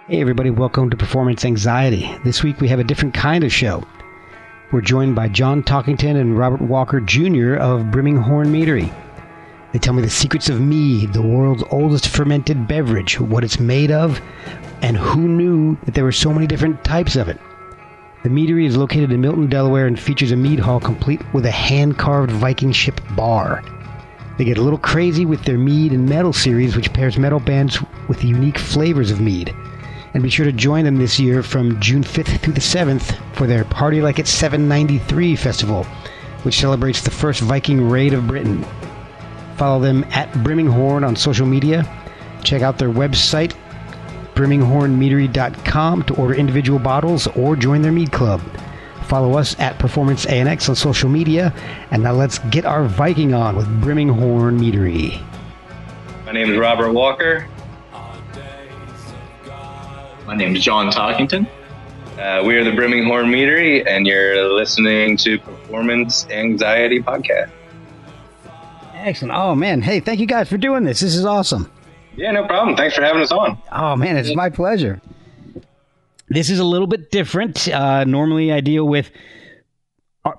Hey everybody, welcome to Performance Anxiety. This week we have a different kind of show. We're joined by John Talkington and Robert Walker Jr. of Brimming Meadery. They tell me the secrets of mead, the world's oldest fermented beverage, what it's made of, and who knew that there were so many different types of it. The Meadery is located in Milton, Delaware, and features a mead hall complete with a hand-carved Viking ship bar. They get a little crazy with their mead and metal series, which pairs metal bands with the unique flavors of mead. And be sure to join them this year from June 5th through the 7th for their Party Like It's 793 festival, which celebrates the first Viking raid of Britain. Follow them at Brimming on social media. Check out their website, brimminghornmeadery.com, to order individual bottles or join their mead club. Follow us at Performance ANX on social media. And now let's get our Viking on with Brimming Meadery. My name is Robert Walker. My name is John Talkington. We are the Brimming Meadery, and you're listening to Performance Anxiety Podcast. Excellent. Oh, man. Hey, thank you guys for doing this. This is awesome. Yeah, no problem. Thanks for having us on. Oh, man, it's my pleasure. This is a little bit different. Normally, I deal with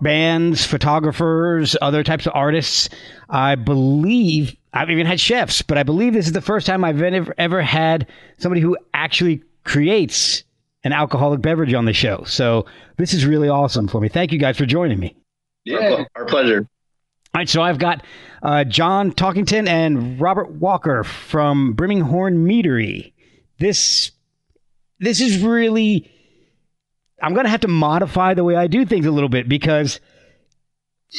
bands, photographers, other types of artists. I believe I've even had chefs, but I believe this is the first time I've ever had somebody who actually creates an alcoholic beverage on the show. So this is really awesome for me. Thank you guys for joining me. Yeah, Our pleasure. All right, so I've got John Talkington and Robert Walker from Brimming Meadery. This is really, I'm going to have to modify the way I do things a little bit because,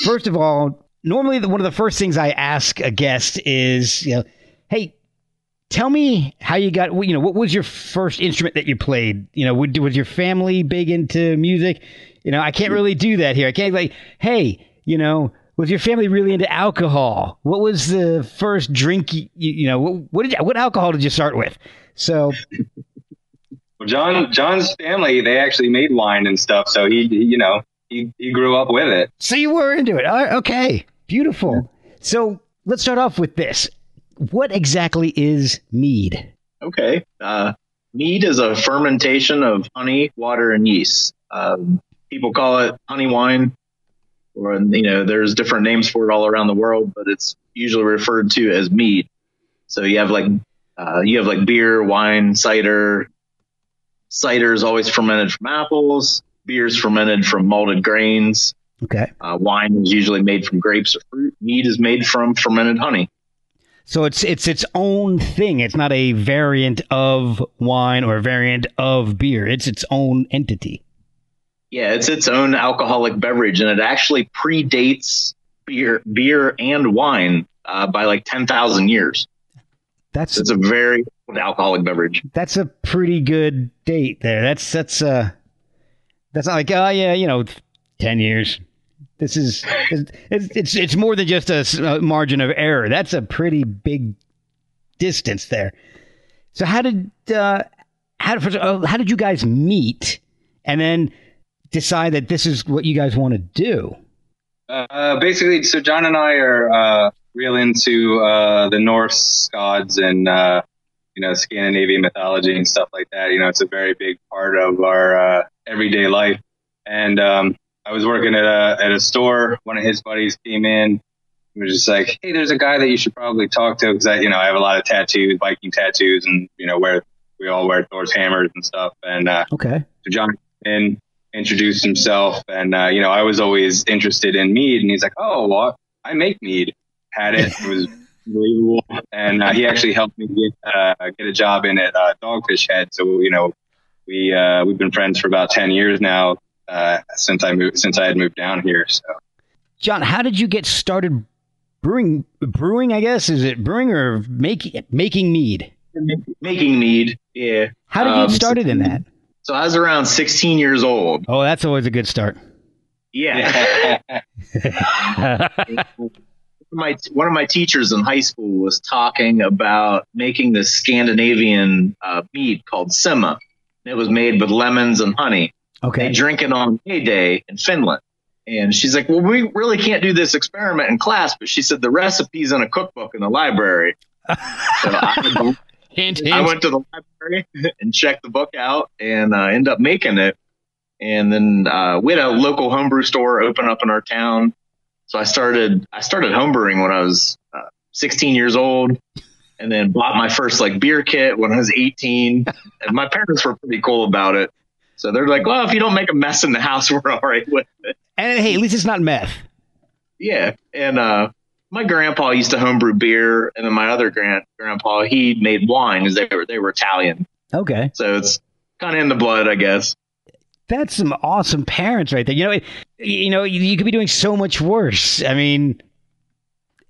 first of all, normally one of the first things I ask a guest is, hey, tell me how you got, what was your first instrument that you played? Was your family big into music? I can't really do that here. I can't hey, was your family really into alcohol? What was the first drink? What alcohol did you start with? So, well, John's family, they actually made wine and stuff, so he grew up with it. So you were into it. All right, okay, beautiful. So let's start off with this. What exactly is mead? Okay. Mead is a fermentation of honey, water, and yeast. People call it honey wine, or there's different names for it all around the world, but it's usually referred to as mead. So you have like beer, wine, cider. Cider is always fermented from apples. Beer is fermented from malted grains. Okay. Wine is usually made from grapes or fruit. Mead is made from fermented honey. So it's its own thing. It's not a variant of wine or a variant of beer. It's its own entity. Yeah, it's its own alcoholic beverage, and it actually predates beer and wine by like 10,000 years. It's a very old alcoholic beverage. That's a pretty good date there. That's not like 10 years. This is it's more than just a margin of error. That's a pretty big distance there. So how did you guys meet and then decide that this is what you guys want to do? Basically, so John and I are real into the Norse gods and Scandinavian mythology and stuff like that. It's a very big part of our everyday life. And I was working at a store. One of his buddies came in. He was just like, "Hey, there's a guy that you should probably talk to because I have a lot of tattoos, Viking tattoos, and we all wear Thor's hammers and stuff." And okay, so John came in, introduced himself, and I was always interested in mead, and he's like, "Oh, well, I make mead." Had it. It was unbelievable, and he actually helped me get a job in at Dogfish Head. So we've been friends for about 10 years now. Since I had moved down here. So, John, how did you get started brewing? I guess, is it brewing or making mead? Making mead, yeah. How did you get started in that? So I was around 16 years old. Oh, that's always a good start. Yeah. One of my teachers in high school was talking about making this Scandinavian mead called Sima. It was made with lemons and honey. Okay. They drink it on May Day in Finland. And she's like, well, we really can't do this experiment in class. But she said the recipe's in a cookbook in the library. So Hint, I hint. went to the library and checked the book out and ended up making it. And then we had a local homebrew store open up in our town. So I started homebrewing when I was 16 years old, and then bought my first like beer kit when I was 18. And my parents were pretty cool about it. So they're like, well, if you don't make a mess in the house, we're all right with it. And hey, at least it's not meth. Yeah. And my grandpa used to homebrew beer, and then my other grandpa, he made wine because they were Italian. Okay. So it's kind of in the blood, I guess. That's some awesome parents right there. You could be doing so much worse. I mean,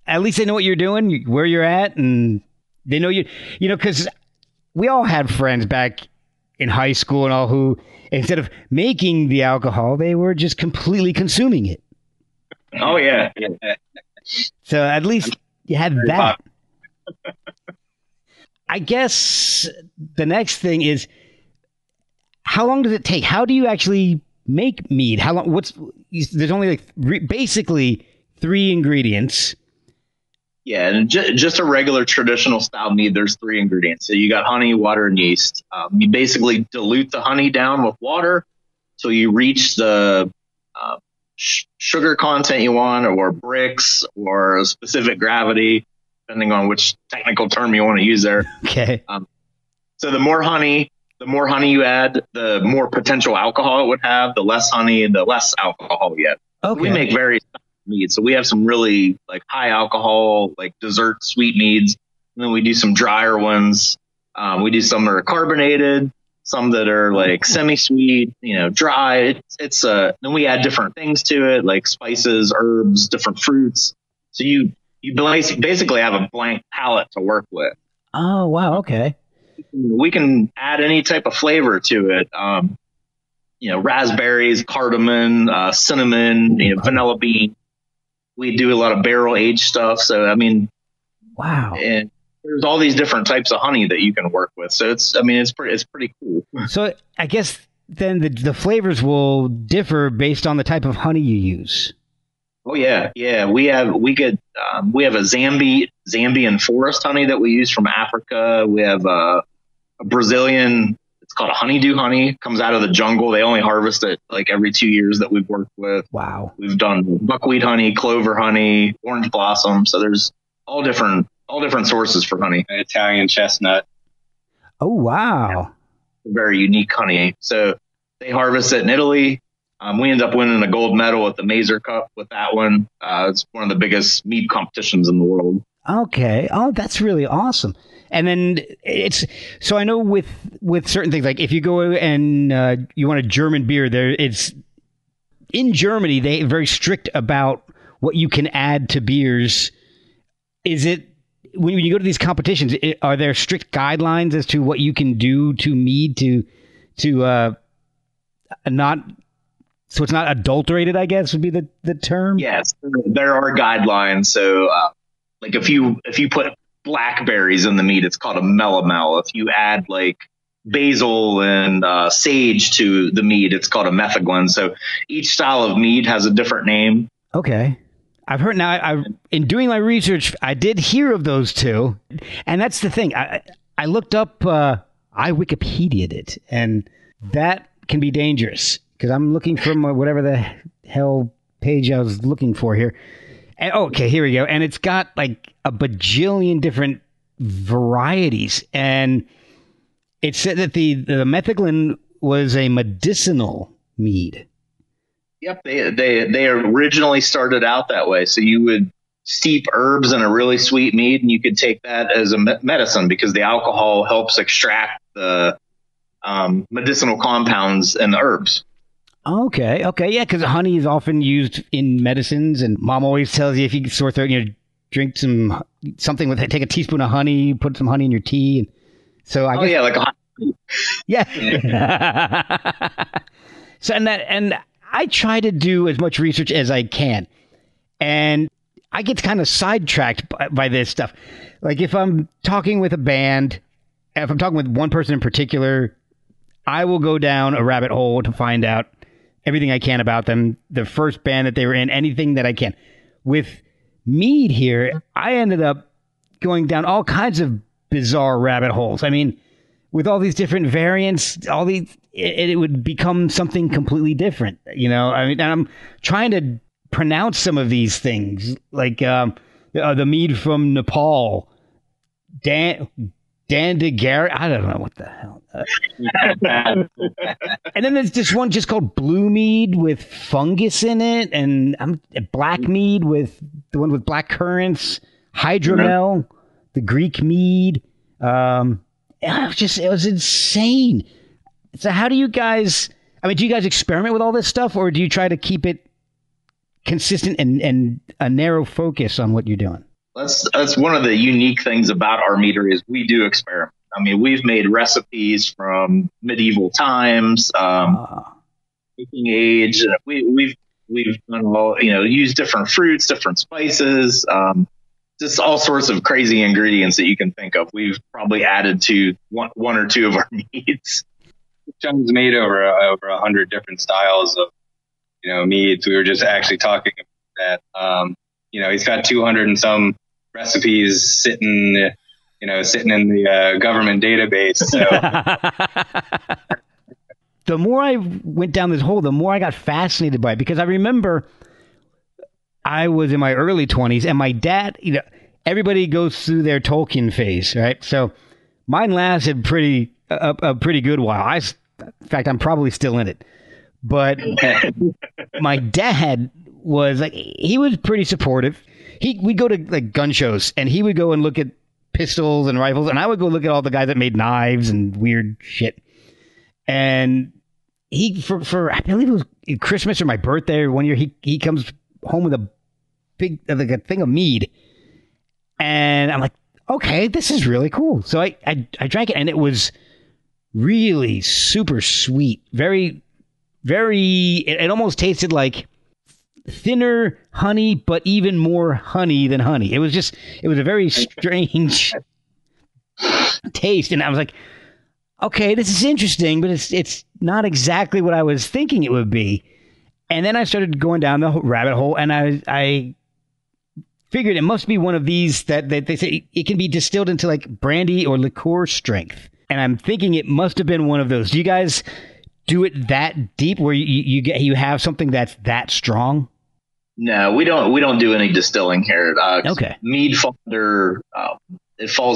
at least they know what you're doing, where you're at, and they know because we all had friends back in high school and all who, instead of making the alcohol, they were just completely consuming it. Oh, yeah. So at least you had that. I guess the next thing is, how long does it take? How do you actually make mead? How long? There's only like basically 3 ingredients. Yeah, and just a regular traditional style mead, there's 3 ingredients. So you got honey, water, and yeast. You basically dilute the honey down with water so you reach the sugar content you want, or bricks, or a specific gravity, depending on which technical term you want to use there. Okay. So the more honey you add, the more potential alcohol it would have. The less honey, the less alcohol you have. Okay. We make various meads. So we have some really like high alcohol, like dessert sweet meads. And then we do some drier ones. We do some that are carbonated, some that are like semi-sweet, dry. Then we add different things to it, like spices, herbs, different fruits. So you basically have a blank palette to work with. Oh, wow. Okay. We can add any type of flavor to it. Raspberries, cardamom, cinnamon, vanilla bean. We do a lot of barrel aged stuff. So, I mean, wow. And there's all these different types of honey that you can work with. So it's pretty cool. So I guess then the flavors will differ based on the type of honey you use. Oh yeah. Yeah. We have a Zambian forest honey that we use from Africa. We have a Brazilian, it's called a honeydew honey, comes out of the jungle. They only harvest it like every 2 years that we've worked with. Wow. We've done buckwheat honey, clover honey, orange blossom. So there's all different sources for honey. Italian chestnut. Oh, wow. Very unique honey. So they harvest it in Italy. We ended up winning a gold medal at the Mazer Cup with that one. It's one of the biggest mead competitions in the world. Okay. Oh, that's really awesome. And then so I know with certain things, like if you go and you want a German beer, it's in Germany, they're very strict about what you can add to beers. Is it, when you go to these competitions, are there strict guidelines as to what you can do to mead to not, so it's not adulterated, I guess would be the term? Yes, there are guidelines. So like if you put blackberries in the mead, it's called a melomel. If you add like basil and sage to the mead, it's called a metheglin. So each style of mead has a different name. Okay. I've heard now, in doing my research, I did hear of those two. And that's the thing. I looked up, I Wikipedia'd it, and that can be dangerous because I'm looking from whatever the hell page I was looking for here. And, okay, here we go. And it's got like a bajillion different varieties. And it said that the metheglin was a medicinal mead. Yep, they originally started out that way. So you would steep herbs in a really sweet mead, and you could take that as a medicine because the alcohol helps extract the medicinal compounds in the herbs. Okay, yeah, because honey is often used in medicines, and Mom always tells you if you get sore throat, drink something with it. Take a teaspoon of honey, put some honey in your tea, and so I guess, yeah, like a hot tea. Yeah. So and I try to do as much research as I can, and I get kind of sidetracked by this stuff. Like if I'm talking with a band, if I'm talking with one person in particular, I will go down a rabbit hole to find out everything I can about them, the first band that they were in, anything that I can. With Mead here, I ended up going down all kinds of bizarre rabbit holes. I mean, with all these different variants, it would become something completely different. You know, I mean, and I'm trying to pronounce some of these things, like the mead from Nepal, Dandigari. I don't know what the hell. And then there's this one just called Blue Mead with fungus in it, and Black Mead with the one with black currants, Hydromel, the Greek mead. It was insane. So how do you guys, I mean, do you guys experiment with all this stuff, or do you try to keep it consistent and a narrow focus on what you're doing? That's one of the unique things about our meadery is we do experiment. I mean, we've made recipes from medieval times, making age. We've done all, used different fruits, different spices, just all sorts of crazy ingredients that you can think of. We've probably added to one or two of our meads. John's made over 100 different styles of, meads. We were just actually talking about that. He's got 200 and some recipes sitting in the government database. So the more I went down this hole, the more I got fascinated by it, because I remember I was in my early 20s, and my dad, everybody goes through their Tolkien phase, right? So mine lasted a pretty good while. In fact, I'm probably still in it. But my dad was he was pretty supportive. We'd go to gun shows, and he would go and look at pistols and rifles, and I would go look at all the guys that made knives and weird shit. And he, for I believe it was Christmas or my birthday or one year, he comes home with a big a thing of mead, and I'm like, okay, this is really cool. So I drank it, and it was really super sweet, very, very. It almost tasted like thinner honey, but even more honey than honey. It was a very strange taste, and I was like, okay, this is interesting, but it's not exactly what I was thinking it would be. And then I started going down the rabbit hole, and I figured it must be one of these that they say it can be distilled into like brandy or liqueur strength. And I'm thinking it must have been one of those. Do you guys do it that deep where you have something that's that strong? No, we don't do any distilling here. Okay. Mead falls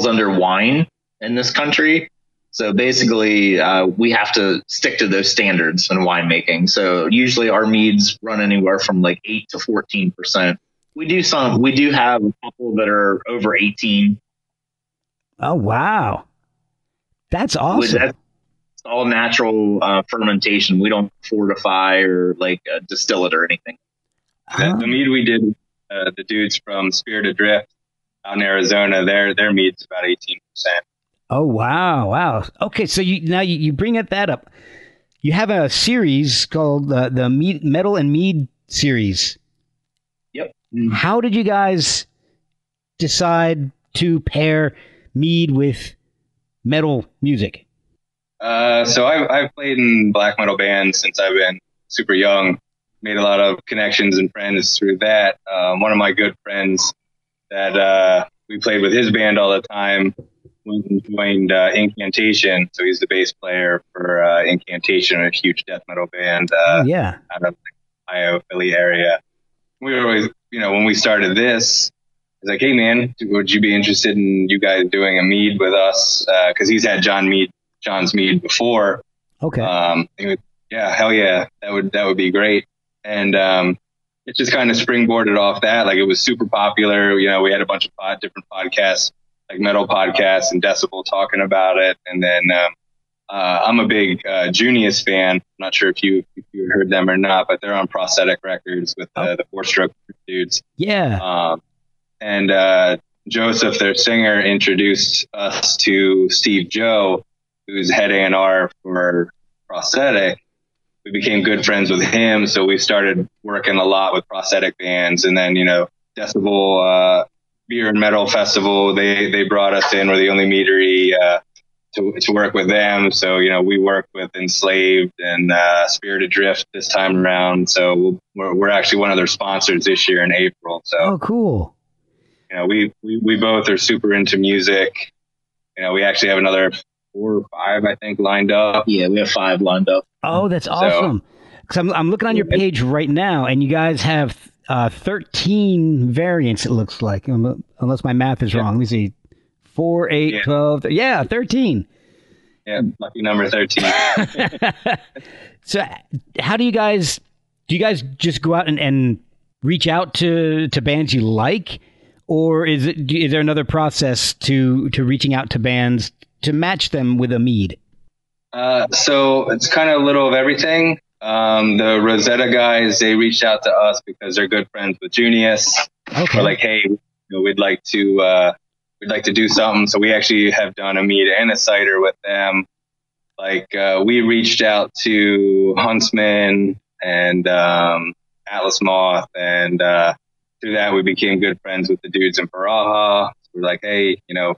under wine in this country. So basically, we have to stick to those standards in winemaking. So usually our meads run anywhere from like 8 to 14%. We do have a couple that are over 18. Oh, wow. That's awesome. That's all natural fermentation. We don't fortify or distill it or anything. The mead we did, the dudes from Spirited Drift out in Arizona, their mead's about 18%. Oh, wow. Okay, so you bring that up. You have a series called the Metal and Mead series. Yep. How did you guys decide to pair mead with metal music? So I've played in black metal bands since I've been super young. Made a lot of connections and friends through that. One of my good friends that we played with his band all the time joined Incantation. So he's the bass player for Incantation, a huge death metal band out of the Ohio, Philly area. We were always, when we started this, I was like, hey, man, would you be interested in you guys doing a mead with us? Because he's had John's mead before. Okay. Yeah, hell yeah, that would be great. And it just kind of springboarded off that. Like, it was super popular. We had a bunch of different podcasts, like metal podcasts and Decibel, talking about it. And then I'm a big Junius fan. I'm not sure if you heard them or not, but they're on Prosthetic Records with the four-stroke dudes. Yeah. And Joseph, their singer, introduced us to Steve Joe, who's head A&R for Prosthetic. We became good friends with him, so we started working a lot with prosthetic bands. And then, Decibel Beer and Metal Festival, they brought us in. We're the only meadery to work with them. So, we work with Enslaved and Spirited Drift this time around. So we're actually one of their sponsors this year in April. So, oh, cool. We both are super into music. we actually have another 4 or 5, I think, lined up. Yeah, we have 5 lined up. Oh, that's awesome. Because I'm looking on your page right now, and you guys have 13 variants, it looks like, unless my math is wrong. Let me see. 4, 8, 12. Yeah, 13. Yeah, lucky number 13. So how do you guys just go out and reach out to bands you like? Or is there another process to reaching out to bands to match them with a mead? So it's kind of a little of everything. The Rosetta guys, they reached out to us because they're good friends with Junius. Okay. We're like, hey, we'd like to do something. So we actually have done a mead and a cider with them. Like, we reached out to Huntsman and Atlas Moth, and through that we became good friends with the dudes in Baraha. So we're like, hey, we know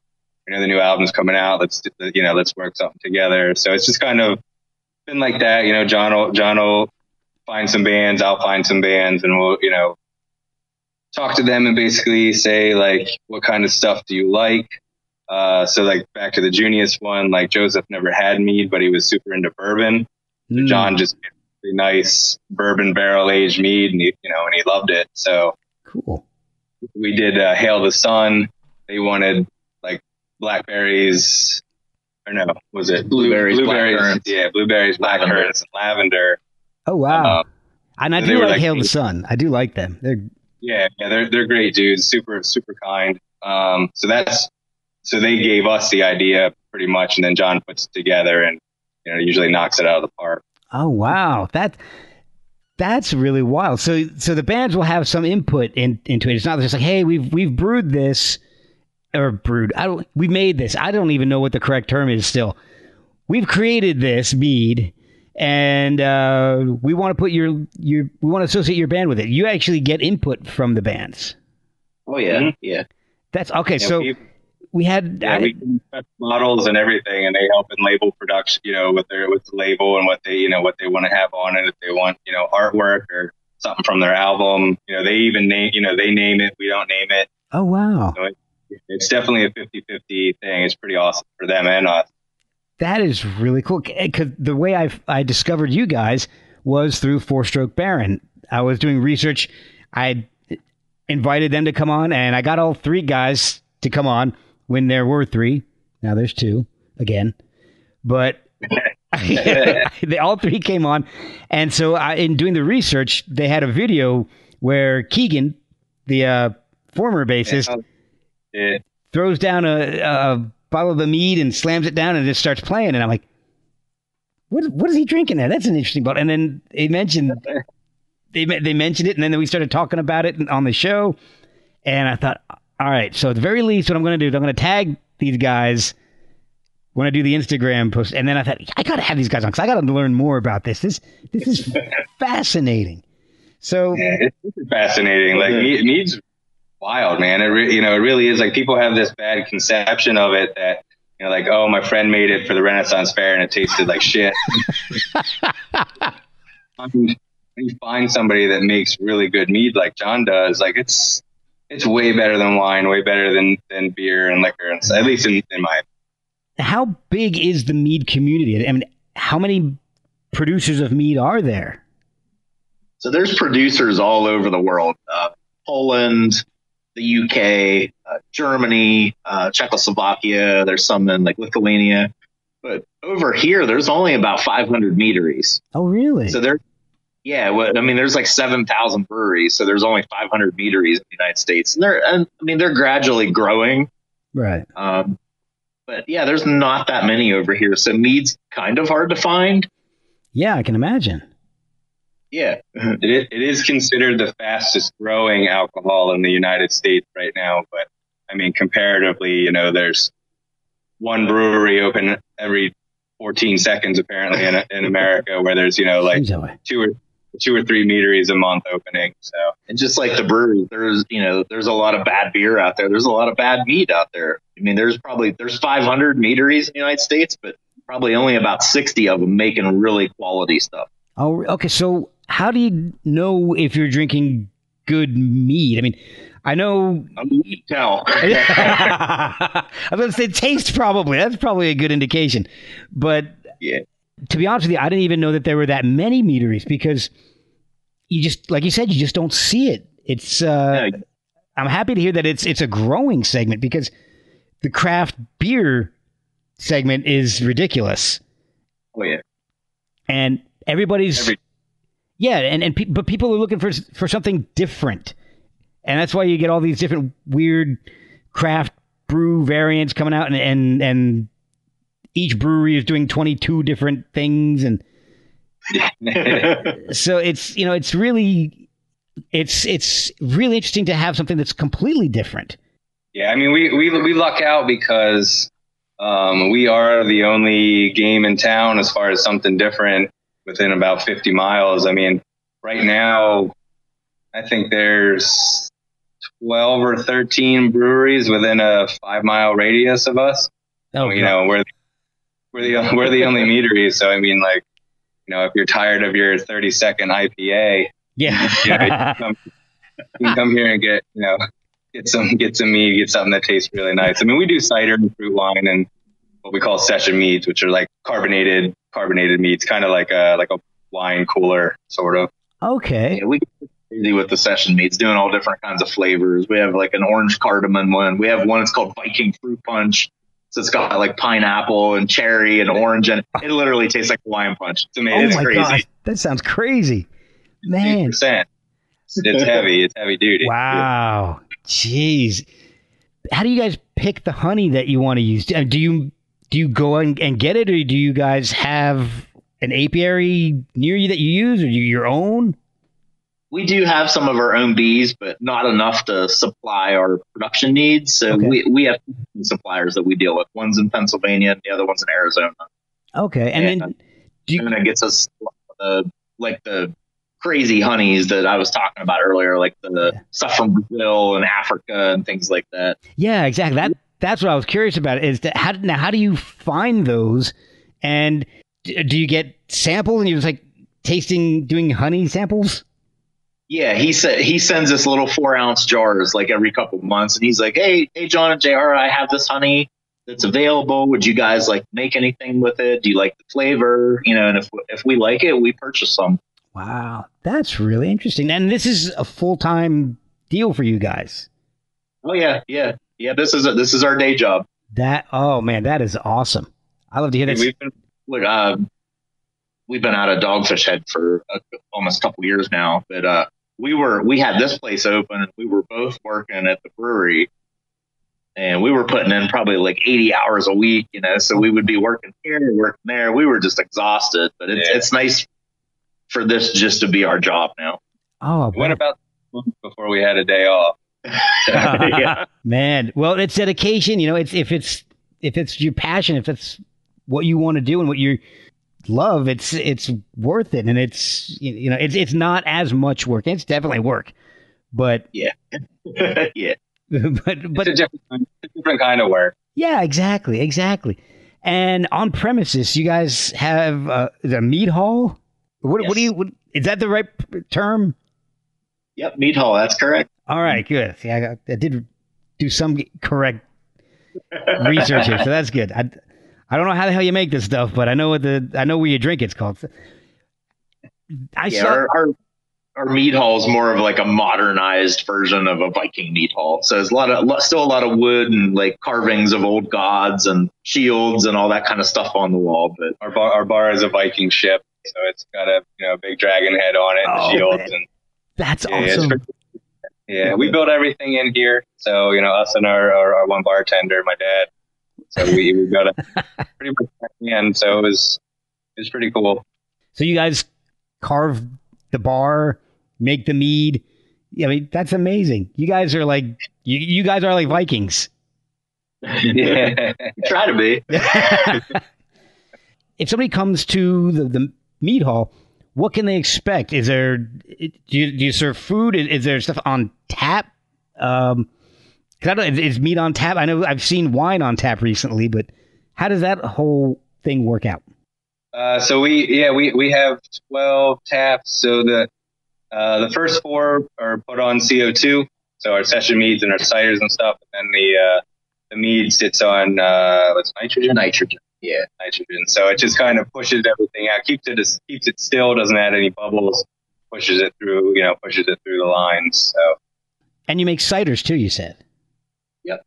the new album's coming out. Let's work something together. So it's just kind of been like that. John will find some bands, I'll find some bands, and we'll talk to them and basically say, like, what kind of stuff do you like? So like back to the Junius one, like Joseph never had mead, but he was super into bourbon. So John just made a really nice bourbon barrel aged mead, and he loved it. So cool. We did Hail the Sun. They wanted like blackberries, or no, was it blueberries? Yeah, blueberries, blackcurrants, and lavender. Oh wow! And I do like Hail the Sun. I do like them. They're great dudes. Super super kind. So they gave us the idea pretty much, and then John puts it together and usually knocks it out of the park. Oh wow, that's really wild. So the bands will have some input into it. It's not just like, hey, we've brewed this we made this. I don't even know what the correct term is still. We've created this mead, and we want to put we want to associate your band with it. You actually get input from the bands. Oh yeah, mm-hmm. Yeah. That's okay. So we had we can models and everything, and they help in label production. With the label and what they want to have on it. If they want artwork or something from their album, they even name they name it. We don't name it. Oh wow. So it's definitely a 50-50 thing. It's pretty awesome for them and us. That is really cool. Because the way I discovered you guys was through Four Stroke Baron. I was doing research. I invited them to come on, and I got all 3 guys to come on when there were 3. Now there's 2 again. But they all 3 came on. And so in doing the research, they had a video where Keegan, the former bassist, throws down a bottle of the mead and slams it down and just starts playing. And I'm like, what is he drinking there? That's an interesting bottle. And then they mentioned it, and then we started talking about it on the show. And I thought, all right, so at the very least, what I'm going to do is I'm going to tag these guys when I do the Instagram post. And then I thought, I got to have these guys on because I got to learn more about this. This is fascinating. So it's fascinating. Like Mead's wild, man. It really is. Like, people have this bad conception of it that like, oh, my friend made it for the Renaissance Fair and it tasted like shit. I mean, when you find somebody that makes really good mead like John does, like it's way better than wine, way better than beer and liquor, and at least in my. How big is the mead community? I mean, how many producers of mead are there? So there's producers all over the world. Poland, the UK, Germany, Czechoslovakia. There's some in like Lithuania. But over here, there's only about 500 meaderies. Oh, really? So there's like 7,000 breweries. So there's only 500 meaderies in the United States. And they're gradually growing. Right. But yeah, there's not that many over here. So mead's kind of hard to find. Yeah, I can imagine. Yeah. It is considered the fastest growing alcohol in the United States right now. But I mean, comparatively, there's one brewery open every 14 seconds apparently in America, where there's, like two or three meaderies a month opening. So, and just like the breweries, there's a lot of bad beer out there. There's a lot of bad mead out there. I mean, there's 500 meaderies in the United States, but probably only about 60 of them making really quality stuff. Oh, okay. So how do you know if you're drinking good mead? I mean, I know. You can tell. I was going to say taste probably. That's probably a good indication. But Yeah. to be honest with you, I didn't even know that there were that many meaderies because you just, like you said, you just don't see it. It's. I'm happy to hear that it's a growing segment because the craft beer segment is ridiculous. Oh yeah. And everybody's but people are looking for something different. And that's why you get all these different weird craft brew variants coming out and each brewery is doing 22 different things and so it's really interesting to have something that's completely different. Yeah, I mean we luck out because we are the only game in town as far as something different within about 50 miles. I mean, right now, I think there's 12 or 13 breweries within a 5-mile radius of us. Oh, you know, we're the only meadery. So, I mean, like, you know, if you're tired of your 30-second IPA, you can come here and get some mead, get something that tastes really nice. I mean, we do cider and fruit wine and what we call session meads, which are like carbonated meads, kind of like a wine cooler sort of. Okay. Yeah, we get crazy with the session meads, doing all different kinds of flavors. We have like an orange cardamom one. We have one that's called Viking Fruit Punch. So it's got like pineapple and cherry and orange, and it literally tastes like Hawaiian punch. To me, it's crazy. Gosh, that sounds crazy, man. 8%. It's heavy. It's heavy duty. Wow. Jeez. How do you guys pick the honey that you want to use? Do you go and get it, or do you guys have an apiary near you that you use, or do you your own? We do have some of our own bees, but not enough to supply our production needs. So we have suppliers that we deal with. One's in Pennsylvania and the other one's in Arizona. Okay. And then and it gets us like the crazy honeys that I was talking about earlier, like the stuff from Brazil and Africa and things like that. Yeah, exactly. That's what I was curious about is how do you find those? And do you get samples and you're just like doing honey samples? Yeah, he sends us little 4-ounce jars like every couple of months, and he's like, "Hey, John and JR, I have this honey that's available. Would you guys like make anything with it? Do you like the flavor? You know, and if we like it, we purchase some." Wow, that's really interesting. And this is a full-time deal for you guys. Oh yeah. This is our day job. Oh man, that is awesome. I love to hear that. We've been out of Dogfish Head for almost a couple years now, but we had this place open and we were both working at the brewery and we were putting in probably like 80 hours a week, you know, so we would be working here, working there. We were just exhausted, but it's nice for this just to be our job now. Oh, it went about before we had a day off. Yeah. Man, well, it's dedication, you know, if it's your passion, if it's what you want to do and what you love, it's worth it. And it's, you know, it's not as much work. It's definitely work, but yeah. Yeah. but it's a different kind of work. Yeah, exactly. And on premises, you guys have a mead hall. What do you? Is that the right term? Yep, mead hall. That's correct. All right, good. Yeah, I did do some correct research here, so that's good. I don't know how the hell you make this stuff, but I know where you drink it's called. Our mead hall is more of like a modernized version of a Viking mead hall. So there's still a lot of wood and like carvings of old gods and shields and all that kind of stuff on the wall. But our bar is a Viking ship, so it's got a big dragon head on it, and shields, and that's awesome. Yeah, we built everything in here. So us and our one bartender, my dad. So we got a pretty much at the end. So it was pretty cool. So you guys carve the bar, make the mead. I mean, that's amazing. You guys are like you guys are like Vikings. Yeah, try to be. If somebody comes to the mead hall, what can they expect? Do you serve food? Is there stuff on tap? Is meat on tap? I know I've seen wine on tap recently, but how does that whole thing work out? So we have 12 taps. So the first 4 are put on CO2. So our session meads and our ciders and stuff, and then the mead sits on what's nitrogen? Nitrogen. Yeah. Nitrogen. So it just kind of pushes everything out, keeps it still, doesn't add any bubbles, pushes it through the lines. So. And you make ciders too, you said. Yep.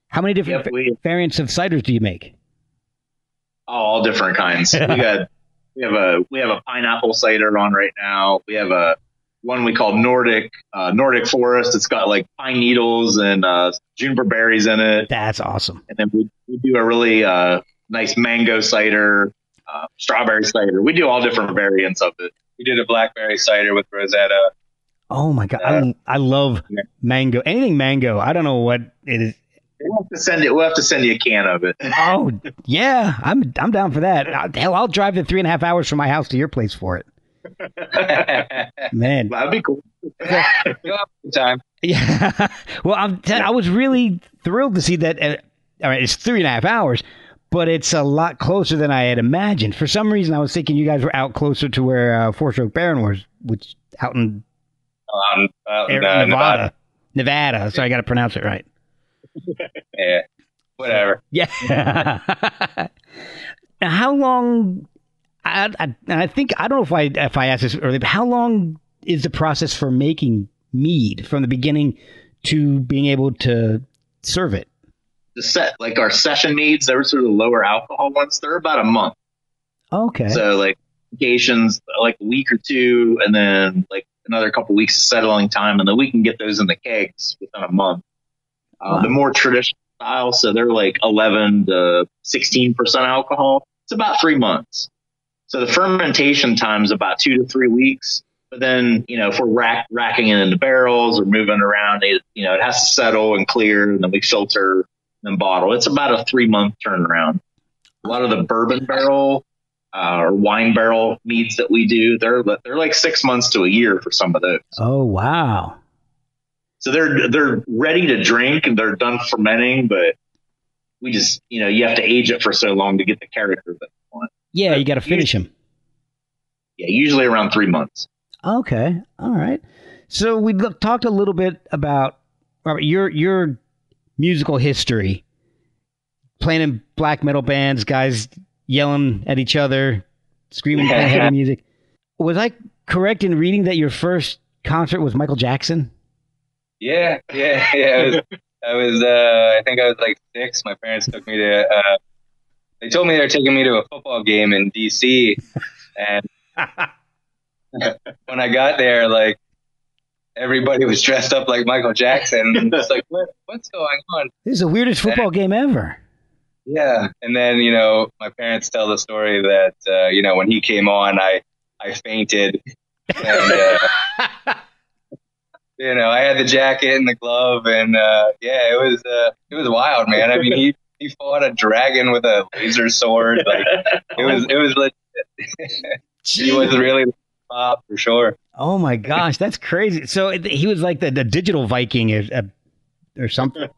How many different variants of ciders do you make? All different kinds. we have a pineapple cider on right now. We have a one we call Nordic Forest. It's got like pine needles and juniper berries in it. That's awesome. And then we do a really nice mango cider, strawberry cider. We do all different variants of it. We did a blackberry cider with Rosetta. Oh my God. I love mango. Anything mango. I don't know what it is. We'll have to send you a can of it. Oh yeah. I'm down for that. Hell, I'll drive the 3.5 hours from my house to your place for it. Man. That'd be cool. You'll have a good time. Yeah. Well, I was really thrilled to see that. All right, it's 3.5 hours, but it's a lot closer than I had imagined. For some reason, I was thinking you guys were out closer to where Four Stroke Baron was, which out in Nevada. Nevada. So I got to pronounce it right. Yeah. Whatever. Yeah. Now, how long? I think I don't know if I asked this earlier, but how long is the process for making mead from the beginning to being able to serve it? The set, like our session meads, they're sort of lower alcohol ones. They're about a month. Okay. So like vacations, like a week or two, and then like another couple weeks of settling time, and then we can get those in the kegs within a month. Wow. The more traditional style, so they're like 11 to 16% alcohol. It's about 3 months. So the fermentation time is about 2 to 3 weeks. But then, if we're racking it into barrels or moving around, it has to settle and clear, and then we filter and bottle. It's about a 3-month turnaround. A lot of the bourbon barrel or wine barrel meads that we do, they're like 6 months to a year for some of those. Oh, wow. So they're ready to drink and they're done fermenting, but we just, you have to age it for so long to get the character that you want. Yeah, you got to finish them. Yeah, usually around 3 months. Okay, all right. So we talked a little bit about, Robert, your musical history, playing in black metal bands, guys yelling at each other, screaming heavy music. Was I correct in reading that your first concert was Michael Jackson? Yeah. I think I was like 6. My parents took me to, they told me they were taking me to a football game in DC. And when I got there, like, everybody was dressed up like Michael Jackson. And it's like, what's going on? This is the weirdest football game ever. Yeah. And then, my parents tell the story that, when he came on, I fainted. And, I had the jacket and the glove, and it was wild, man. I mean, he fought a dragon with a laser sword. Like it was legit. He was really pop for sure. Oh my gosh, that's crazy. So he was like the digital Viking or something.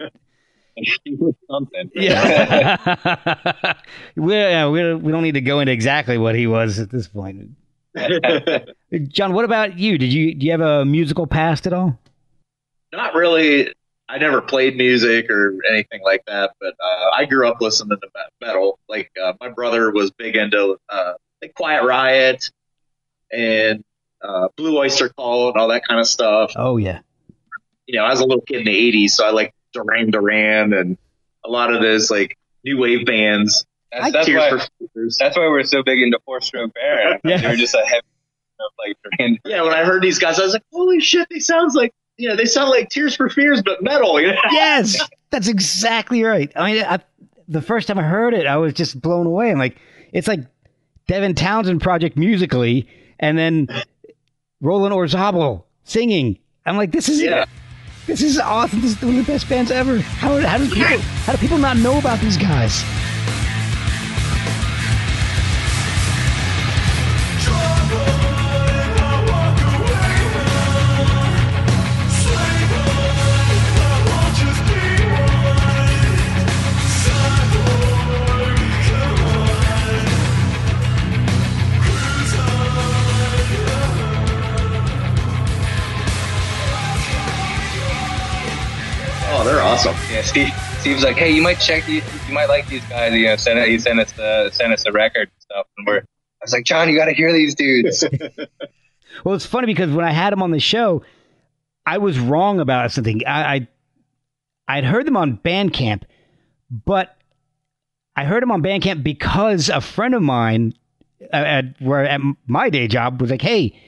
He was something. Yeah. we don't need to go into exactly what he was at this point. John, what about you? Do you have a musical past at all? Not really. I never played music or anything like that, but I grew up listening to metal. Like my brother was big into like Quiet Riot and Blue Oyster Cult and all that kind of stuff. Oh yeah. I was a little kid in the '80s, so I liked Duran Duran and a lot of those like new wave bands. That's why we're so big into Four Stroke Baron. Yeah. They were just a heavy like Duran. Yeah, when I heard these guys, I was like, holy shit, they sound like Tears for Fears, but metal. Yes, that's exactly right. I mean, the first time I heard it, I was just blown away. I'm like, it's like Devin Townsend Project musically, and then Roland Orzabal singing. I'm like, this is awesome. This is one of the best bands ever. How do people not know about these guys? awesome. Yeah, Steve's like, hey, you might like these guys. You know, he sent us a record and stuff, and I was like, John, you got to hear these dudes. Well, it's funny because when I had him on the show, I was wrong about something. I'd heard them on Bandcamp, but I heard them on Bandcamp because a friend of mine at my day job was like, hey,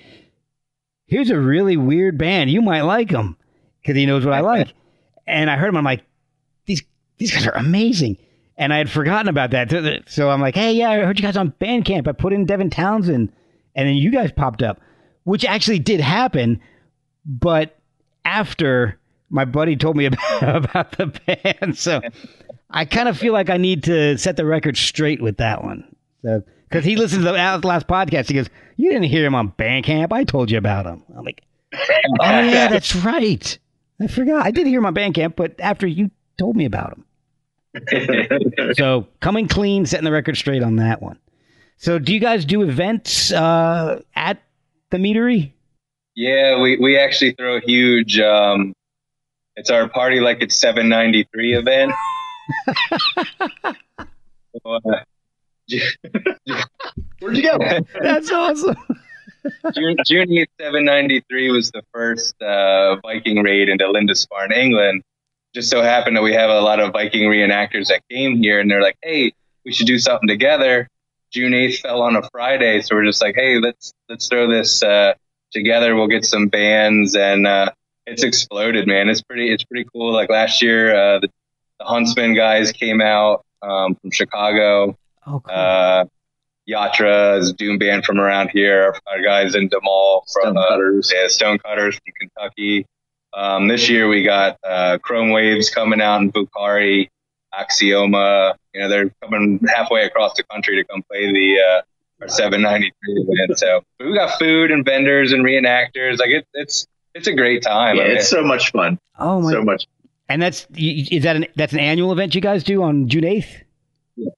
here's a really weird band. You might like them because he knows what I like. And I heard him. I'm like, these guys are amazing. And I had forgotten about that. So I'm like, hey, yeah, I heard you guys on Bandcamp. I put in Devin Townsend, and then you guys popped up, which actually did happen. But after my buddy told me about the band, so I kind of feel like I need to set the record straight with that one. So because he listened to the last podcast, he goes, "You didn't hear him on Bandcamp. I told you about him." I'm like, "Oh yeah, that's right. I forgot. I did hear him on Bandcamp, but after you told me about him." So coming clean, setting the record straight on that one. So do you guys do events at the Meadery? Yeah, we actually throw a huge. It's our Party Like It's 793 event. Where'd you go? That's awesome. June 8th, 793 was the first Viking raid into Lindisfarne, England. Just so happened that we have a lot of Viking reenactors that came here, and they're like, hey, we should do something together. June 8th fell on a Friday, so we're just like, hey, let's throw this together. We'll get some bands, and it's exploded, man. It's pretty cool. Like last year, the Huntsman guys came out from Chicago. Oh, cool. Yatra is a doom band from around here. Our guys in Demal from Stonecutters from Kentucky. This year we got Chrome Waves coming out in Bukhari, Axioma. You know, they're coming halfway across the country to come play our 793 event. So we got food and vendors and reenactors. Like it's a great time. Yeah, it's so much fun. Oh my! So much. And that's an annual event you guys do on June 8th?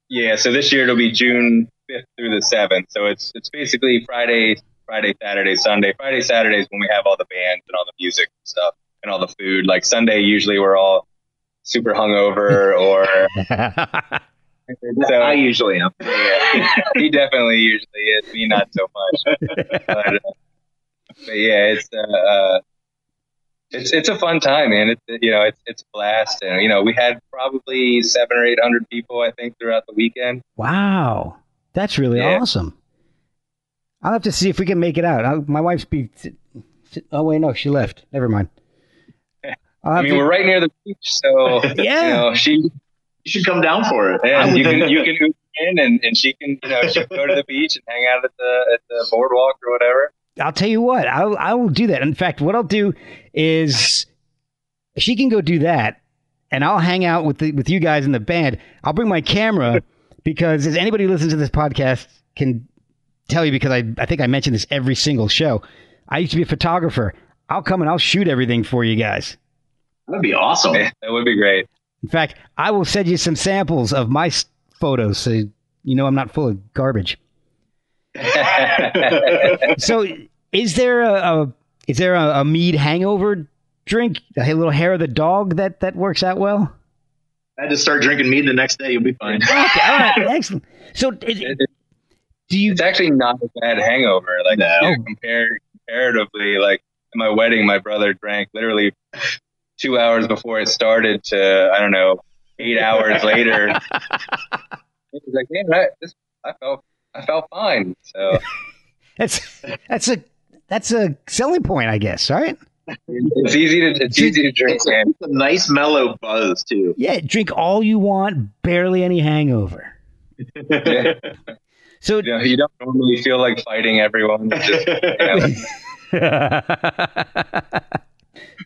Yeah. So this year it'll be June 5th through the 7th. So it's basically Friday, Saturday, Sunday. Friday, Saturday is when we have all the bands and all the music and stuff and all the food. Like Sunday, usually we're all super hungover or. So, I usually am. Yeah, he definitely usually is. Me, not so much. But yeah, it's a fun time, man. It's a blast, and we had probably 700 or 800 people, I think, throughout the weekend. Wow, that's really awesome. I'll have to see if we can make it out. My wife's oh wait, no, she left. Never mind. We're right near the beach, so yeah. You should come down for it. And you can Uber in, and she can she can go to the beach and hang out at the boardwalk or whatever. I'll tell you what, I will do that. In fact, what I'll do is she can go do that, and I'll hang out with you guys in the band. I'll bring my camera because as anybody who listens to this podcast can tell you, because I think I mention this every single show. I used to be a photographer. I'll come and I'll shoot everything for you guys. That'd be awesome. Yeah, that would be great. In fact, I will send you some samples of my photos so you know I'm not full of garbage. So, is there a Mead hangover drink, a little hair of the dog that works out well? I had to start drinking Mead the next day. You'll be fine. Okay, all right, excellent. So, It's actually not a bad hangover. Like comparatively, like at my wedding, my brother drank literally 2 hours before it started to, I don't know, 8 hours later. He was like, man, I felt fine. So that's a selling point, I guess, right? It's easy to drink, man. It's a nice mellow buzz too. Yeah, drink all you want, barely any hangover. Yeah. So you don't normally feel like fighting everyone. Just,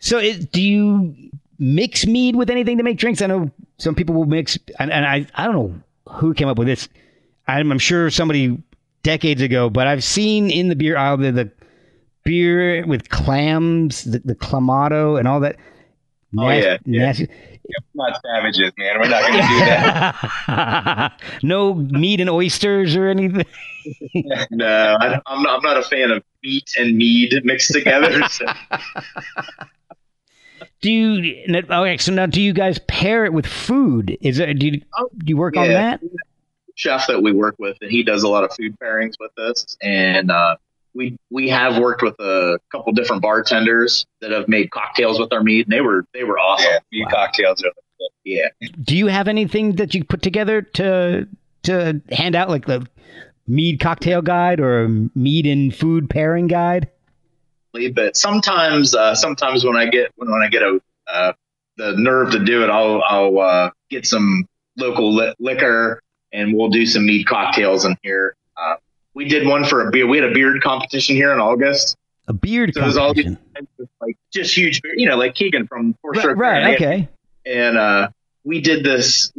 So do you mix mead with anything to make drinks? I know some people will mix, and I don't know who came up with this. I'm sure somebody decades ago, but I've seen in the beer aisle the beer with clams, the clamato, and all that. Nasty. Yeah, we're not savages, man. We're not going to do that. No meat and oysters or anything. No, I'm not a fan of meat and mead mixed together. So. Okay, so now do you guys pair it with food? Do you work on that? Chef that we work with, and he does a lot of food pairings with us. And we have worked with a couple different bartenders that have made cocktails with our mead, and they were awesome. Yeah, mead cocktails are good. Yeah. Do you have anything that you put together to hand out, like the mead cocktail guide or a mead and food pairing guide? But sometimes when I get the nerve to do it, I'll get some local liquor, and we'll do some mead cocktails in here. We did one for a beer. We had a beard competition here in August. A beard competition, like just huge beer, like Keegan from Four Stroke. Right. Okay. And we did this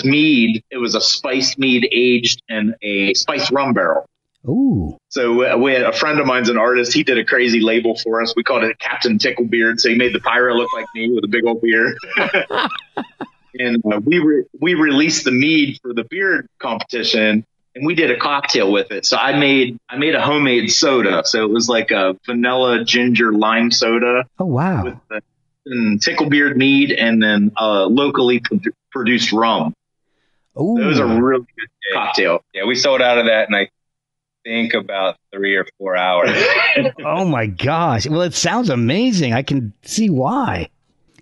mead. It was a spiced mead aged in a spiced rum barrel. Ooh. So we had a friend of mine's an artist. He did a crazy label for us. We called it Captain Ticklebeard. So he made the pirate look like me with a big old beard. And we released the mead for the beard competition, and we did a cocktail with it. So I made a homemade soda. So it was like a vanilla ginger lime soda. Oh wow! With the Ticklebeard mead and then locally produced rum. Ooh. It was a really good cocktail. Yeah, we sold out of that, and I think about 3 or 4 hours. Oh my gosh! Well, it sounds amazing. I can see why.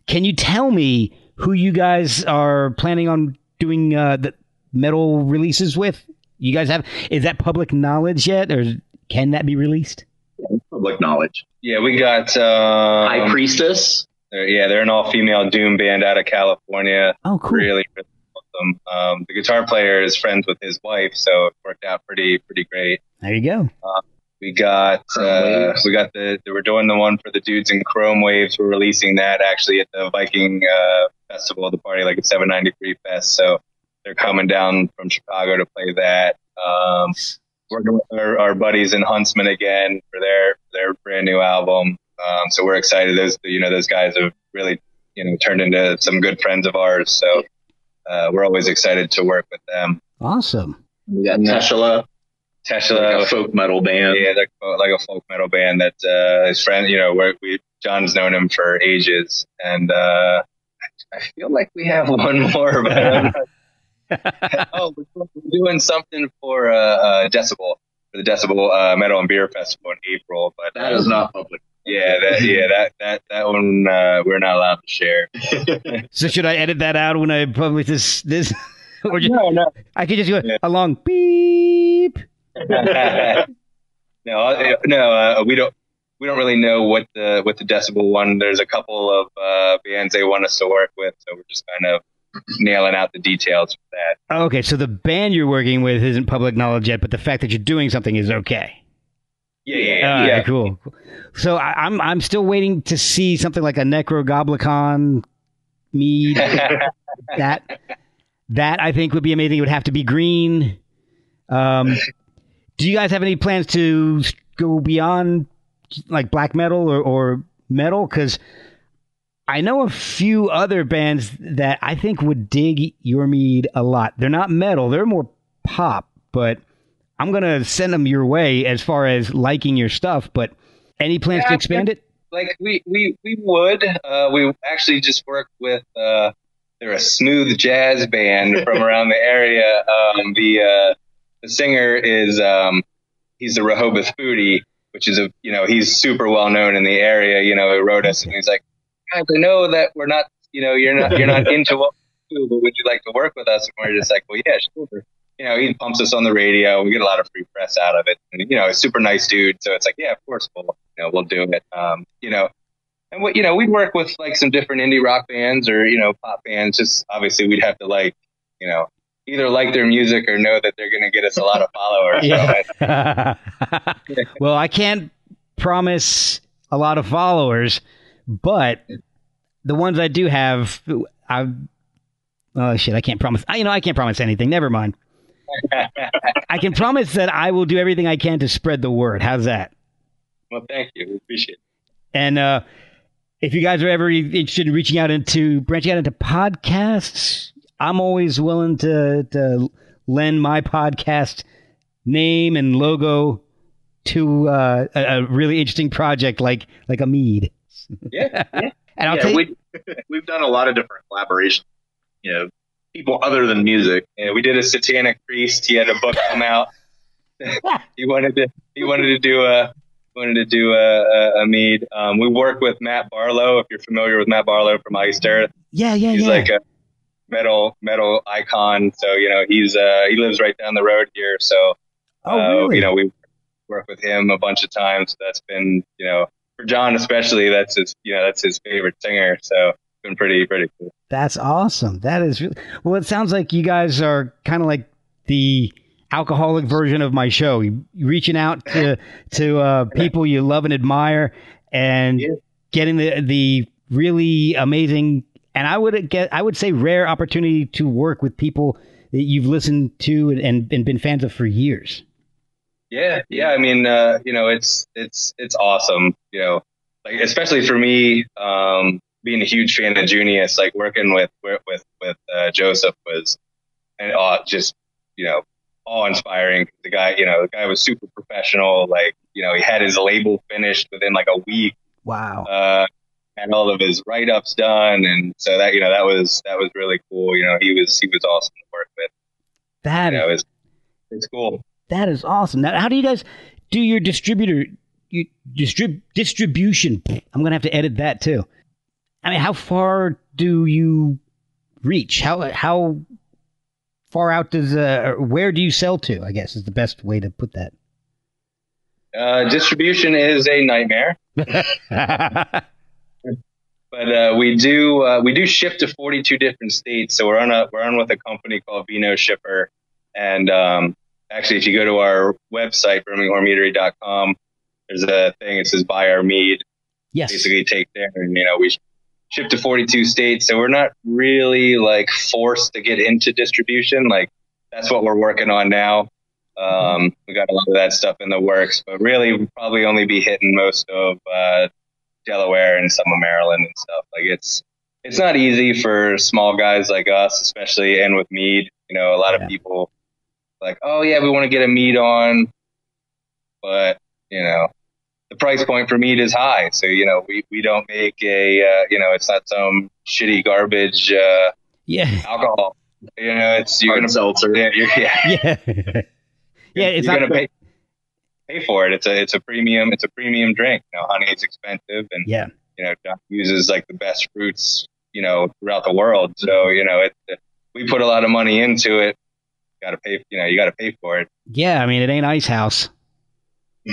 Can you tell me who you guys are planning on doing the metal releases with? You guys is that public knowledge yet, or can that be released? Public knowledge. Yeah, we got High Priestess. They're an all-female doom band out of California. Oh, cool. Really, really awesome. The guitar player is friends with his wife, so it worked out pretty great. There you go. We're doing the one for the dudes in Chrome Waves. We're releasing that actually at the Viking festival, the Party Like a 793 Fest. So they're coming down from Chicago to play that. Working with our buddies in Huntsman again for their brand new album. So we're excited. Those guys have really turned into some good friends of ours. So we're always excited to work with them. Awesome. We got Teshela, like a folk metal band. Yeah, they're like a folk metal band that his friend, John's known him for ages, and I feel like we have one more. But we're doing something for Decibel, for the Decibel Metal and Beer Festival in April. But that is not public. Yeah, that one we're not allowed to share. So should I edit that out when I publish this? Or just, no. I could just go along beep. No, we don't really know what the Decibel one. There's a couple of bands they want us to work with, so we're just kind of nailing out the details for that. Okay, so the band you're working with isn't public knowledge yet, but the fact that you're doing something is okay. Yeah. Cool. So I'm still waiting to see something like a Necrogoblicon Mead. that I think would be amazing. It would have to be green. Do you guys have any plans to go beyond like black metal or metal? Because I know a few other bands that I think would dig your mead a lot. They're not metal. They're more pop, but I'm going to send them your way as far as liking your stuff. But any plans to expand it? Like we would. We actually just worked with they're a smooth jazz band from around the area. The singer is he's a Rehoboth foodie, which is he's super well known in the area. He wrote us and he's like, guys, I know that we're not you're not into what we do, but would you like to work with us? And we're just like, well, yeah, sure. He pumps us on the radio. We get a lot of free press out of it. And, he's a super nice dude. So it's like, yeah, of course we'll do it. And we'd work with like some different indie rock bands or, pop bands. Just obviously we'd have to either like their music or know that they're going to get us a lot of followers. Yeah. Well, I can't promise a lot of followers, but the ones I do have, I can't promise. I can't promise anything. Never mind. I can promise that I will do everything I can to spread the word. How's that? Well, thank you. We appreciate it. And if you guys are ever interested in branching out into podcasts, I'm always willing to lend my podcast name and logo to a really interesting project like a Mead. Yeah. And I'll tell you, we've done a lot of different collaborations. People other than music. Yeah, we did a Satanic Priest. He had a book come out. he wanted to do a mead. We work with Matt Barlow. If you're familiar with Matt Barlow from Iced Earth, he's like a metal icon. So he lives right down the road here. So really? We work with him a bunch of times. That's been for John especially. That's his favorite singer. So it's been pretty cool. That's awesome. That is really well. It sounds like you guys are kind of like the alcoholic version of my show. You reaching out to people you love and admire, and getting the really amazing, and I would say rare opportunity to work with people that you've listened to and been fans of for years. Yeah. I mean, it's awesome. Like especially for me, being a huge fan of Junius, like working with Joseph was, and just awe-inspiring. The guy was super professional. Like he had his label finished within like a week. Wow. Had all of his write-ups done, and so that that was really cool. He was awesome to work with. It's cool. That is awesome. Now, how do you guys do your distribution? I'm gonna have to edit that too. I mean, how far do you reach? How far out does where do you sell to? I guess is the best way to put that. Distribution is a nightmare, but we do ship to 42 different states. So we're on with a company called Vino Shipper, and actually, if you go to our website brimminghornmeadery.com, there's a thing. It says buy our mead. Yes. Basically, take there, and we ship to 42 states, so we're not really like forced to get into distribution. Like that's what we're working on now. We got a lot of that stuff in the works, but really we'll probably only be hitting most of Delaware and some of Maryland and stuff. Like it's not easy for small guys like us, especially, and with mead. A lot of people like, oh yeah, we want to get a mead on, but the price point for mead is high. So, we don't make it's not some shitty garbage, alcohol, it's, you're going to seltzer. Yeah. It's going to pay for it. It's a premium drink. Honey is expensive, and, John uses like the best fruits, throughout the world. So, we put a lot of money into it. You got to pay for it. Yeah. I mean, it ain't Ice House.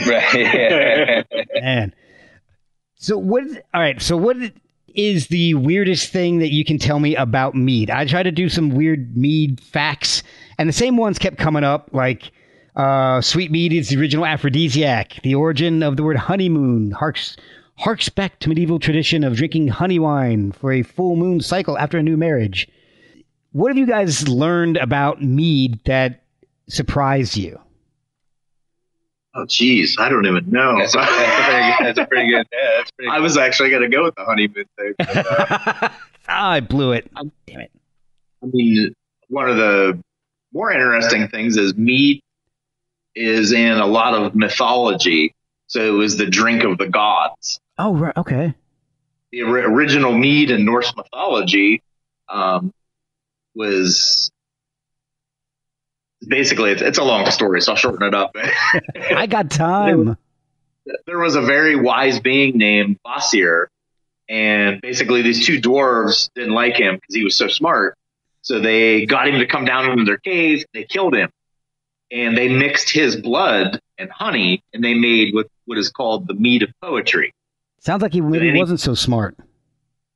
Right. Man. So what is the weirdest thing that you can tell me about mead? I tried to do some weird mead facts, and the same ones kept coming up, like sweet mead is the original aphrodisiac. The origin of the word honeymoon harks back to medieval tradition of drinking honey wine for a full moon cycle after a new marriage. What have you guys learned about mead that surprised you? Oh, geez, I don't even know. That's a pretty good. Yeah, that's pretty. I was actually going to go with the honeymoon thing. But, I blew it. Damn it. I mean, one of the more interesting things is mead is in a lot of mythology. So it was the drink of the gods. Oh, right. Okay. The original mead in Norse mythology was basically, it's a long story, so I'll shorten it up. I got time. There was a very wise being named Kvasir, and basically these two dwarves didn't like him because he was so smart. So they got him to come down into their cave. They killed him, and they mixed his blood and honey, and they made what is called the mead of poetry. Sounds like he maybe wasn't so smart.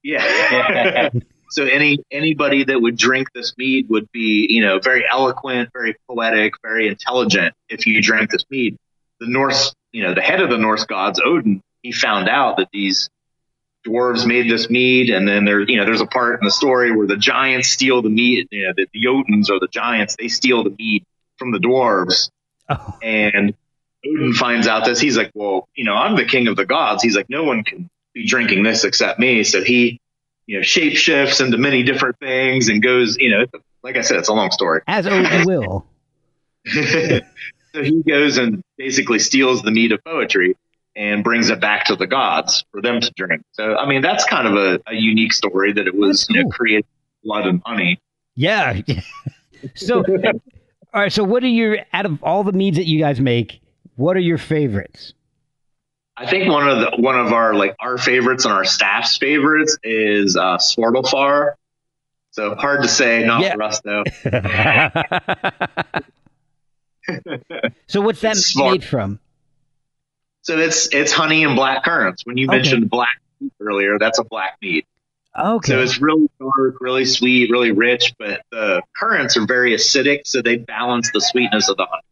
Yeah. So anybody that would drink this mead would be, very eloquent, very poetic, very intelligent if you drank this mead. The Norse, the head of the Norse gods, Odin, he found out that these dwarves made this mead, and then there's a part in the story where the giants steal the mead, the Jotuns or the giants, they steal the mead from the dwarves. Oh. And Odin finds out this. He's like, well, I'm the king of the gods. He's like, no one can be drinking this except me. So he shape shifts into many different things and goes, like I said, it's a long story. As Odin will. So he goes and basically steals the mead of poetry. and brings it back to the gods for them to drink. So, I mean, that's kind of a unique story that it was Cool. created blood and honey. Yeah. So, all right. So, what are your out of all the meads that you guys make? What are your favorites? I think one of our favorites and our staff's favorites is Swartlefar. So hard to say, not for us though. So what's that made from? So it's honey and black currants. When you mentioned black mead earlier, that's a black mead. Okay. So it's really dark, really sweet, really rich, but the currants are very acidic, so they balance the sweetness of the honey.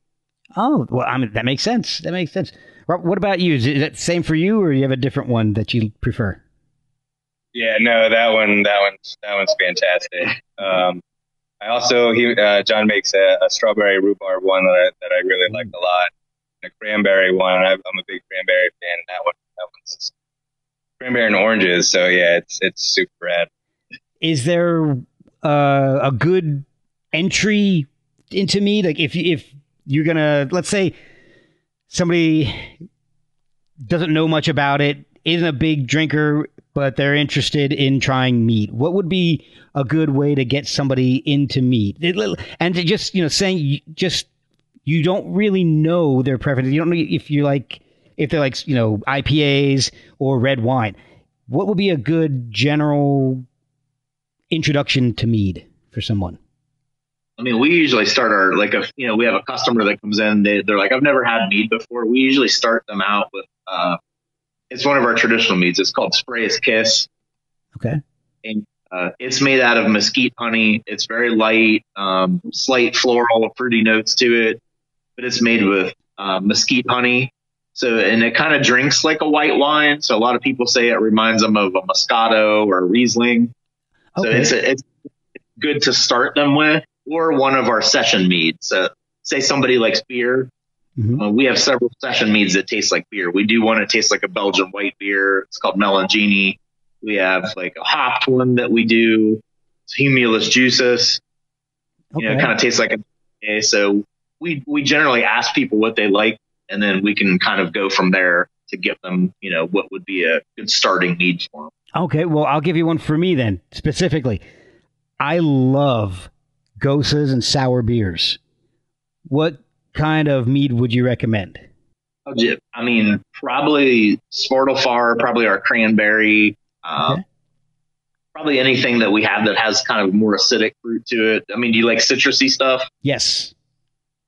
Oh, well, I mean, that makes sense. That makes sense. Rob, what about you? Is that the same for you, or do you have a different one that you prefer? Yeah, no, that one's fantastic. I also John makes a strawberry rhubarb one that I really liked a lot. A cranberry one. I'm a big cranberry fan. That one's cranberry and oranges. So yeah, it's super rad. Is there a good entry into mead? Like if you're gonna, let's say somebody doesn't know much about it, isn't a big drinker, but they're interested in trying mead, what would be a good way to get somebody into mead? And to just, saying you don't really know their preferences. You don't know if they're like, IPAs or red wine. What would be a good general introduction to mead for someone? I mean, we usually start we have a customer that comes in, they're like, I've never had mead before. We usually start them out with, it's one of our traditional meads. It's called Spray's Kiss. Okay. And it's made out of mesquite honey. It's very light, slight floral, fruity notes to it, but it's made with mesquite honey. So, and it kind of drinks like a white wine. So a lot of people say it reminds them of a Moscato or a Riesling. Okay. So it's good to start them with, or one of our session meads. So say somebody likes beer. Mm-hmm. We have several session meads that taste like beer. We do one that tastes like a Belgian white beer. It's called Melangini. We have like a hopped one that we do. It's Humulus Juices. Okay. It kind of tastes like a. So we generally ask people what they like, and then we can kind of go from there to get them, what would be a good starting mead for them. Okay, well, I'll give you one for me then, specifically. I love Gosas and sour beers. What kind of mead would you recommend? I mean, probably Swartlefar, probably our cranberry, Okay. Probably anything that we have that has kind of more acidic fruit to it. I mean, do you like citrusy stuff? Yes.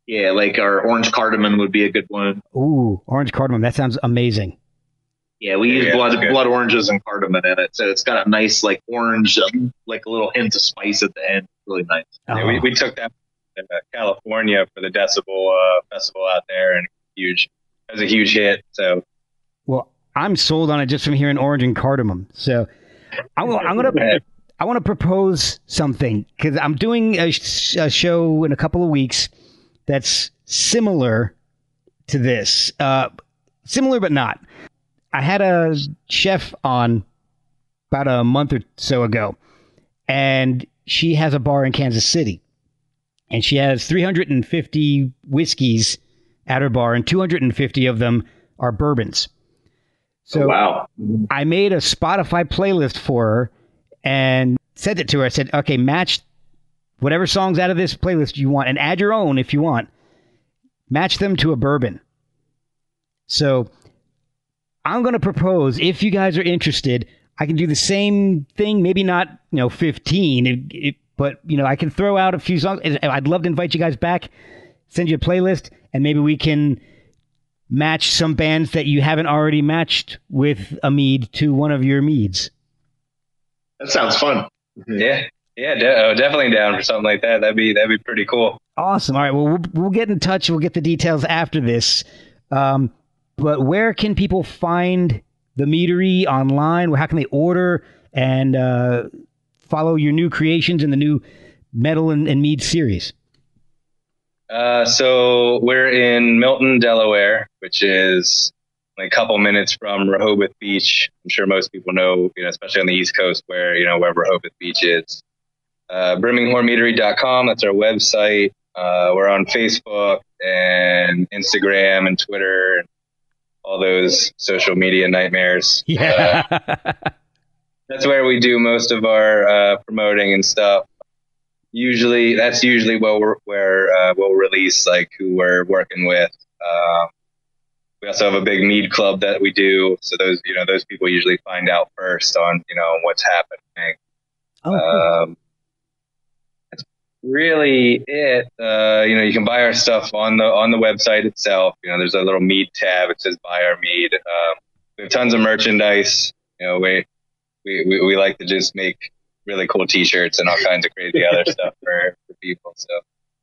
Yeah, like our orange cardamom would be a good one. Ooh, orange cardamom. That sounds amazing. Yeah, we use blood oranges and cardamom in it. So it's got a nice like orange, like a little hint of spice at the end. Really nice. Oh. Yeah, we took that to California for the Decibel festival out there, and it was a huge hit. So, well, I'm sold on it just from hearing orange and cardamom. So I want to propose something, because I'm doing a show in a couple of weeks that's similar to this. Similar but not. I had a chef on about a month or so ago, and she has a bar in Kansas City, and she has 350 whiskeys at her bar, and 250 of them are bourbons. So wow. I made a Spotify playlist for her and sent it to her. I said, okay, match whatever songs out of this playlist you want, and add your own if you want. Match them to a bourbon. So I'm going to propose, if you guys are interested, I can do the same thing, maybe not, 15, but, I can throw out a few songs. I'd love to invite you guys back, send you a playlist, and maybe we can match some bands that you haven't already matched with a mead to one of your meads. That sounds fun. Yeah. Yeah, definitely down for something like that. That'd be pretty cool. Awesome. All right. Well, we'll get in touch. We'll get the details after this. But where can people find the Meadery online? How can they order and follow your new creations in the new metal and mead series? So we're in Milton, Delaware, which is like a couple minutes from Rehoboth Beach. I'm sure most people know, especially on the East Coast, where Rehoboth Beach is. BrimmingHornMeadery.com. That's our website. We're on Facebook and Instagram and Twitter. all those social media nightmares. Yeah. That's where we do most of our promoting and stuff. That's usually where we'll release like who we're working with. We also have a big Mead club that we do, so those people usually find out first on what's happening. Oh, cool. That's really it. You can buy our stuff on the website itself. There's a little Mead tab. It says "Buy Our Mead." We have tons of merchandise. We like to just make really cool T-shirts and all kinds of crazy other stuff for people. So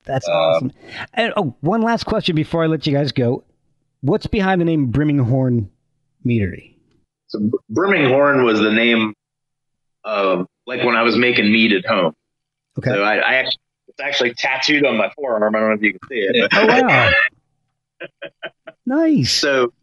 that's awesome. And one last question before I let you guys go: what's behind the name Brimming Meadery? So Brimming was the name of like when I was making mead at home. Okay. So it's actually tattooed on my forearm. I don't know if you can see it. Oh wow! Nice. So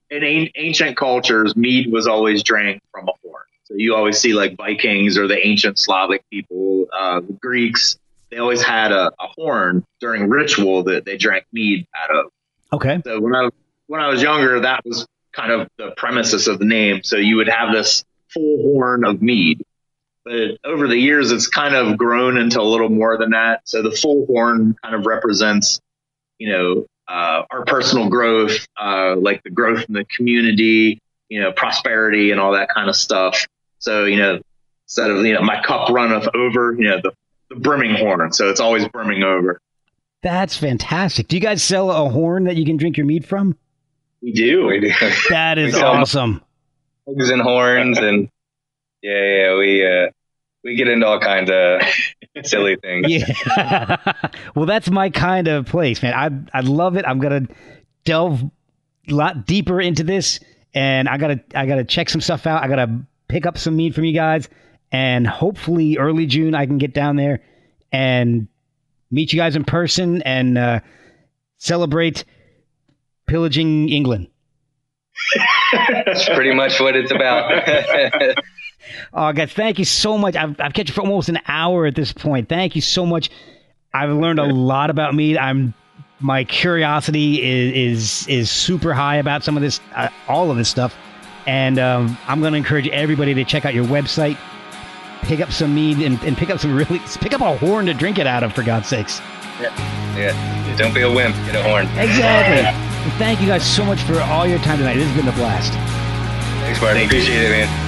in ancient cultures, mead was always drank from a horn. So you always see like Vikings or the ancient Slavic people, the Greeks, they always had a horn during ritual that they drank mead out of. Okay. So when I was younger, that was kind of the premises of the name. So you would have this full horn of mead. But over the years, it's kind of grown into a little more than that. So the full horn kind of represents, our personal growth, like the growth in the community, prosperity and all that kind of stuff. So, instead of, my cup runneth over, the brimming horn. So it's always brimming over. That's fantastic. Do you guys sell a horn that you can drink your mead from? We do. That is awesome. Mugs and horns and we get into all kinds of silly things. Yeah. Well, that's my kind of place, man. I love it. I'm gonna delve a lot deeper into this, and I gotta check some stuff out. I gotta pick up some mead from you guys, and hopefully early June I can get down there and meet you guys in person and celebrate pillaging England. That's pretty much what it's about. Oh, guys, thank you so much. I've kept you for almost an hour at this point. Thank you so much. I've learned a lot about mead. My curiosity is super high about some of this, all of this stuff. And I'm going to encourage everybody to check out your website, pick up some mead, and pick up a horn to drink it out of, for God's sakes. Yeah. Don't be a wimp. Get a horn. Exactly. Well, thank you guys so much for all your time tonight. This has been a blast. Thanks, Martin. Appreciate it, man.